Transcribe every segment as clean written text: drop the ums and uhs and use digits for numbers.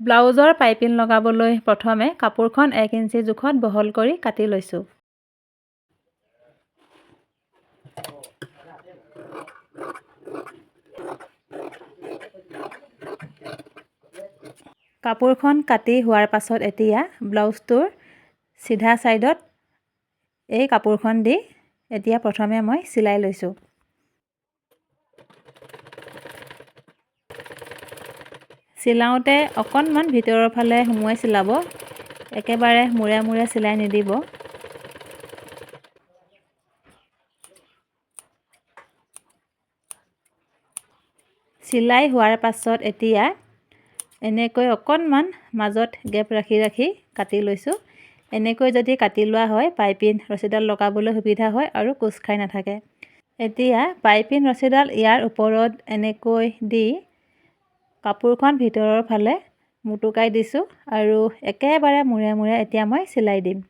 ব্লাউজৰ পাইপিং লগাবলৈ প্ৰথমে কাপোৰখন 1 ইঞ্চি জোখত বহল কৰি কাটি লৈছোঁ। কাপোৰখন কাটি হোৱাৰ পাছত এতিয়া ব্লাউজটোৰ চিধা ছাইডত এই কাপোৰখন দি এতিয়া প্ৰথমে মই চিলাই লৈছোঁ। চিলাওঁতে অকণমান ভিতৰৰ ফালে সুমুৱাই চিলাব, একেবাৰে মূৰে মূৰে চিলাই নিদিব। চিলাই হোৱাৰ পাছত এতিয়া এনেকৈ অকণমান মাজত গেপ ৰাখি ৰাখি কাটি লৈছোঁ। এনেকৈ যদি কাটি লোৱা হয় পাইপিং ৰছীডাল লগাবলৈ সুবিধা হয় আৰু কোচ খাই নাথাকে। এতিয়া পাইপিং ৰছীডাল ইয়াৰ ওপৰত এনেকৈ দি কাপোৰখন ভিতৰৰ ফালে মুটুকাই দিছোঁ আৰু একেবাৰে মূৰে মূৰে এতিয়া মই চিলাই দিম।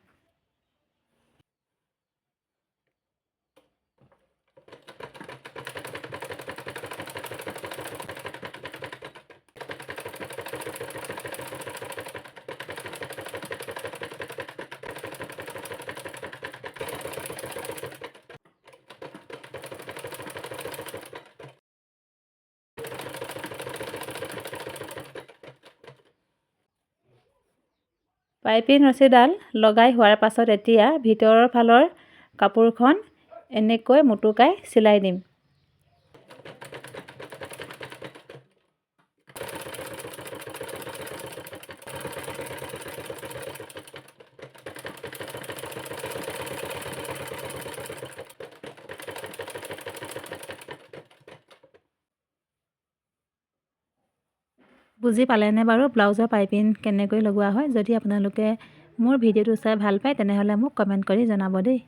পাইপিং ৰছীডাল লগাই হোৱাৰ পাছত এতিয়া ভিতৰৰ ফালৰ কাপোৰখন এনেকৈ মুটুকাই চিলাই দিম। বুজি পালেনে বাৰু ব্লাউজৰ পাইপিং কেনেকৈ লগোৱা হয়? যদি আপোনালোকে মোৰ ভিডিঅ'টো চাই ভাল পায় তেনেহ'লে মোক কমেণ্ট কৰি জনাব দেই।